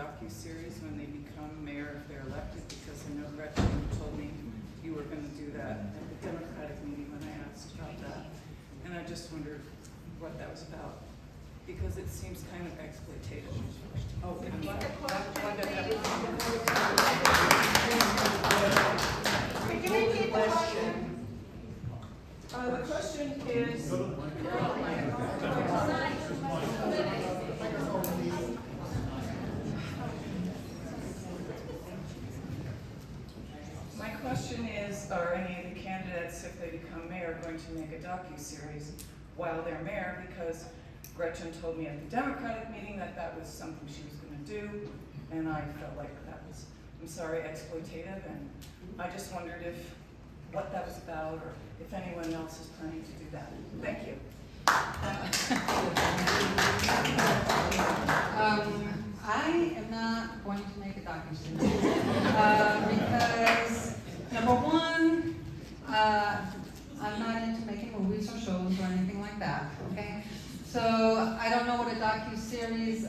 docuseries when they become mayor if they're elected? Because I know Gretchen told me you were going to do that at the Democratic meeting when I asked about that. And I just wondered what that was about, because it seems kind of exploitative. Oh, I'm Can you repeat the question? The question is. My question is, are any of the candidates, if they become mayor, going to make a docuseries while they're mayor? Because Gretchen told me at the Democratic meeting that that was something she was going to do, and I felt like that was, I'm sorry, exploitative, and I just wondered what that was about, or if anyone else is planning to do that. Thank you. I am not going to make a docuseries because, number one, I'm not into making movies or shows or anything like that, okay? So I don't know what a docuseries,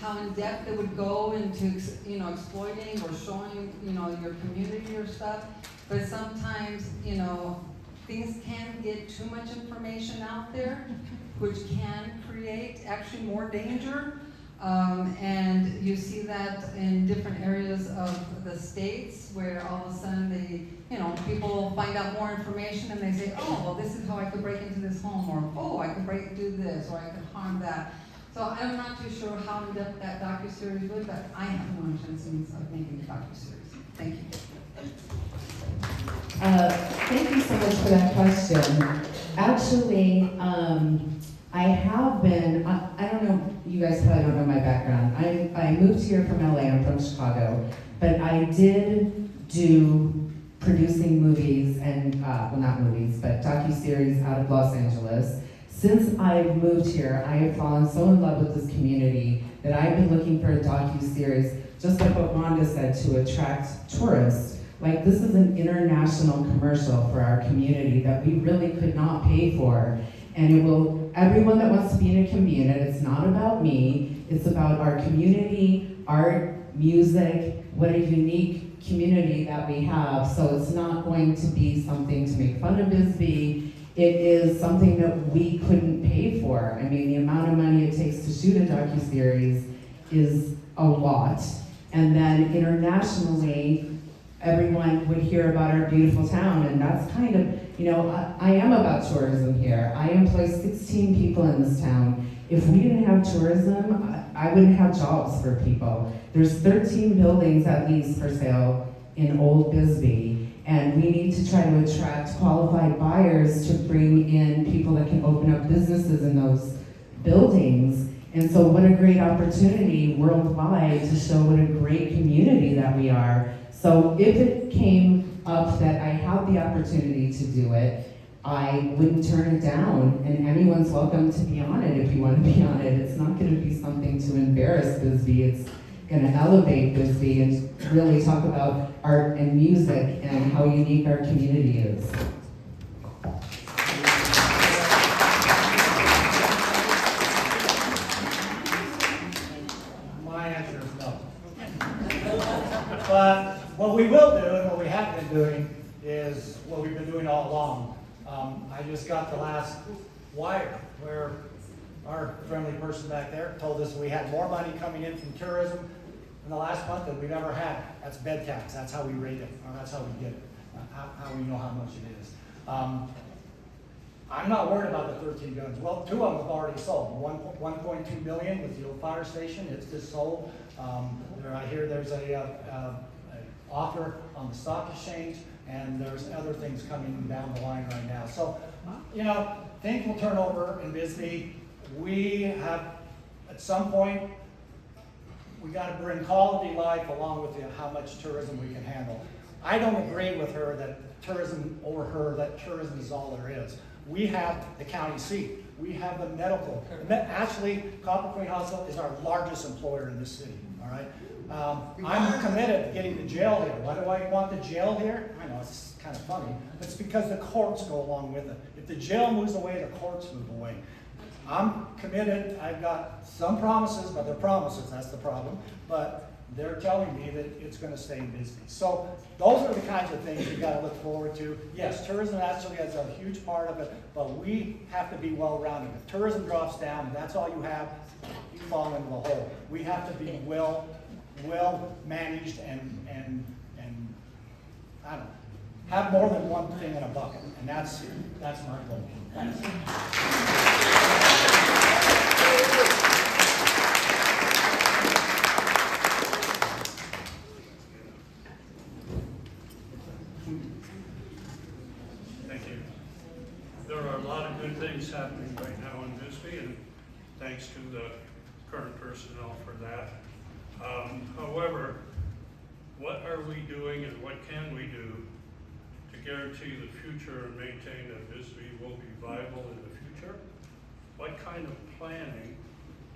how in depth it would go into, exploiting or showing, your community or stuff. But sometimes, things can get too much information out there, which can create actually more danger. And you see that in different areas of the states where all of a sudden people find out more information and they say, oh, well, this is how I could break into this home, or oh, I could do this, or I could harm that. So I'm not too sure how in depth that docuseries would, but I have no intentions of making a docuseries. Thank you. Thank you so much for that question. Actually, I have been, I don't know, you guys probably don't know my background. I moved here from LA, I'm from Chicago, but I did do producing movies and, well, not movies, but docuseries out of Los Angeles. Since I've moved here, I have fallen so in love with this community that I've been looking for a docuseries, just like what Wanda said, to attract tourists. Like, this is an international commercial for our community that we really could not pay for. And it will, everyone that wants to be in a community, it's not about me, it's about our community, art, music, what a unique community that we have. So it's not going to be something to make fun of Bisbee. It is something that we couldn't pay for. I mean, the amount of money it takes to shoot a docuseries is a lot. And then internationally, everyone would hear about our beautiful town, and that's kind of, I am about tourism here. I employ 16 people in this town. If we didn't have tourism, I wouldn't have jobs for people. There's 13 buildings at least for sale in Old Bisbee, and we need to try to attract qualified buyers to bring in people that can open up businesses in those buildings. And so what a great opportunity worldwide to show what a great community that we are. So if it came up that I had the opportunity to do it, I wouldn't turn it down, and anyone's welcome to be on it if you want to be on it. It's not going to be something to embarrass Bisbee. It's going to elevate Bisbee and really talk about art and music and how unique our community is. My answer is no. But what we will do, and what we have been doing, is what we've been doing all along. I just got the last wire where our friendly person back there told us we had more money coming in from tourism in the last month than we've ever had. That's bed tax. That's how we rate it, or that's how we get it, how we know how much it is. I'm not worried about the 13 guns. Well, 2 of them have already sold. 1.2 million with the old fire station. It's just sold. I hear there's a offer on the stock exchange, and there's other things coming down the line right now. So, things will turn over in Bisbee. We have, at some point, we got to bring quality life along with how much tourism we can handle. I don't agree with her that tourism is all there is. We have the county seat. We have the medical. Actually, Copper Queen Hospital is our largest employer in this city, all right? I'm committed to getting the jail here. Why do I want the jail here? I know it's kind of funny. It's because the courts go along with it. If the jail moves away, the courts move away. I'm committed, I've got some promises, but they're promises, that's the problem. But they're telling me that it's gonna stay in Bisbee. So those are the kinds of things you gotta look forward to. Yes, tourism actually has a huge part of it, but we have to be well-rounded. If tourism drops down and that's all you have, you fall into the hole. We have to be well managed and I don't know, have more than one thing in a bucket, and that's my goal. Thanks. Thank you. There are a lot of good things happening right now in Bisbee, and thanks to the current personnel for that. However, what are we doing and what can we do to guarantee the future and maintain that Bisbee will be viable in the future? What kind of planning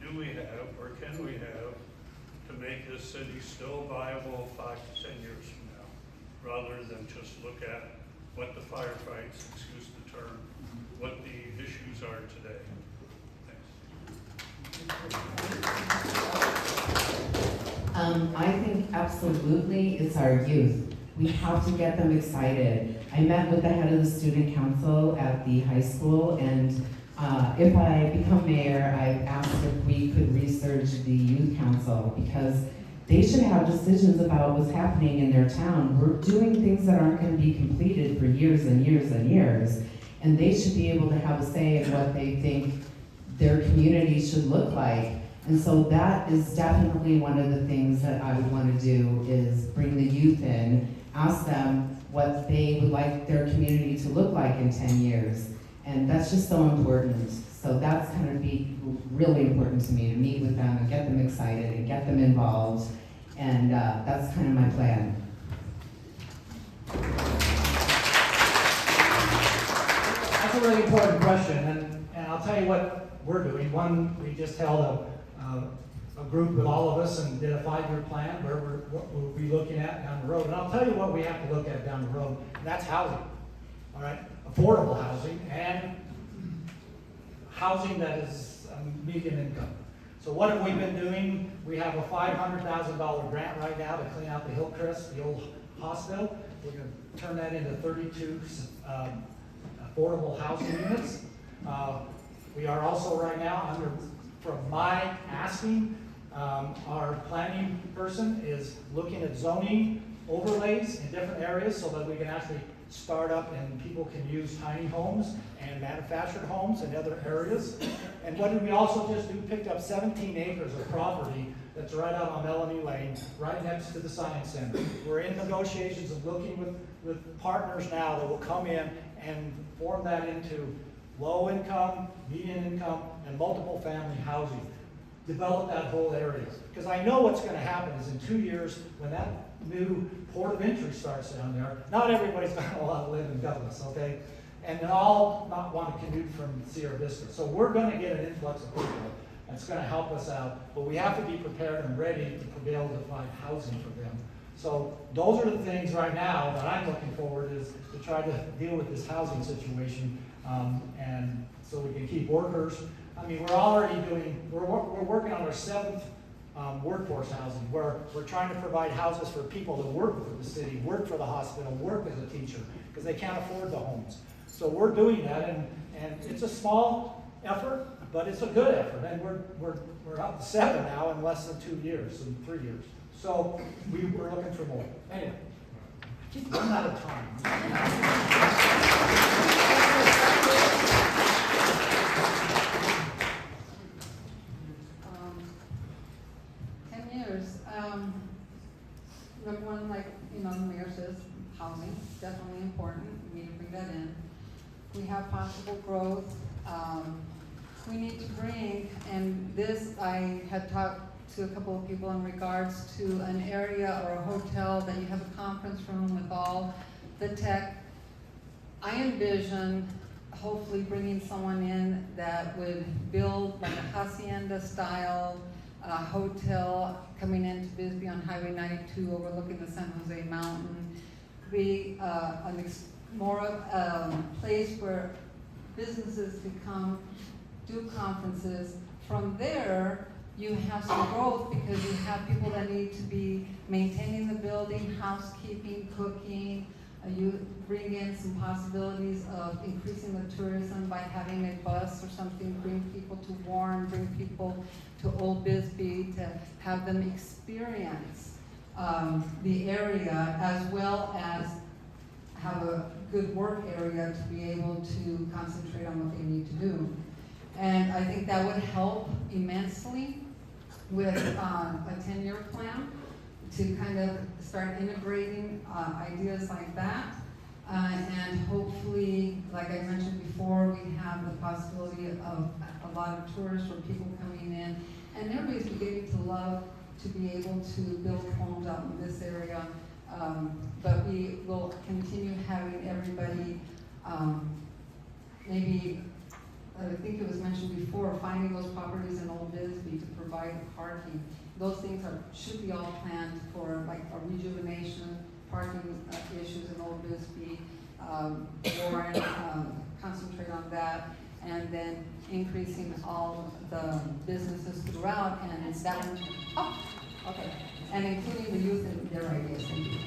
do we have or can we have to make this city still viable 5 to 10 years from now, rather than just look at what the firefights, excuse the term, what the issues are today? I think absolutely it's our youth. We have to get them excited. I met with the head of the student council at the high school, and if I become mayor, I asked if we could research the youth council, because they should have decisions about what's happening in their town. We're doing things that aren't going to be completed for years and years and years, and they should be able to have a say in what they think their community should look like. And so that is definitely one of the things that I would want to do, is bring the youth in, ask them what they would like their community to look like in 10 years. And that's just so important. So that's going to be really important to me, to meet with them and get them excited and get them involved. And that's kind of my plan. That's a really important question, and I'll tell you what we're doing. One, we just held a group with all of us and did a 5-year plan where what we'll be looking at down the road. And I'll tell you what we have to look at down the road, and that's housing. All right, affordable housing and housing that is medium income. So what have we been doing? We have a $500,000 grant right now to clean out the Hillcrest, the old hospital. We're going to turn that into 32 affordable housing units. We are also right now from my asking, our planning person is looking at zoning overlays in different areas so that we can actually start up and people can use tiny homes and manufactured homes in other areas. And what did we also just do? Picked up 17 acres of property that's right out on Melanie Lane, right next to the Science Center. We're in negotiations of looking with partners now that will come in and form that into low income, medium income, and multiple family housing. Develop that whole area. Because I know what's going to happen is in 2 years, when that new port of entry starts down there, not everybody's going to want to live in Douglas, okay? And they all not want to commute from Sierra Vista. So we're going to get an influx of people. That's going to help us out. But we have to be prepared and ready to be able to find housing for them. So those are the things right now that I'm looking forward is to try to deal with this housing situation, and so we can keep workers. I mean, we're working on our 7th workforce housing, where we're trying to provide houses for people that work for the city, work for the hospital, work as a teacher, because they can't afford the homes. So we're doing that, and it's a small effort, but it's a good effort, and we're up to 7 now in less than 2 years, in 3 years. So we're looking for more. Anyway, I keep running out of time. 10 years. Number one, like, the mayor says, housing, definitely important. We need to bring that in. We have possible growth. We need to bring, and this, I had talked to a couple of people in regards to an area or a hotel that you have a conference room with all the tech. I envision hopefully bringing someone in that would build like a hacienda style hotel coming into Bisbee on Highway 92 overlooking the San Jose Mountain. Be more of a place where businesses could come do conferences. From there, you have some growth because you have people that need to be maintaining the building, housekeeping, cooking. You bring in some possibilities of increasing the tourism by having a bus or something, bring people to Warren, bring people to Old Bisbee to have them experience the area, as well as have a good work area to be able to concentrate on what they need to do. And I think that would help immensely with a 10-year plan to kind of start integrating ideas like that. And hopefully, like I mentioned before, we have the possibility of a lot of tourists or people coming in. And everybody's beginning to love to be able to build homes out in this area. But we will continue having everybody, maybe, I think it was mentioned before, finding those properties in Old Bisbee to provide parking. Those things should be all planned for like a rejuvenation, parking issues in Old Bisbee, Warren, concentrate on that, and then increasing all the businesses throughout, and that, oh, okay, and including the youth and their ideas. Thank you.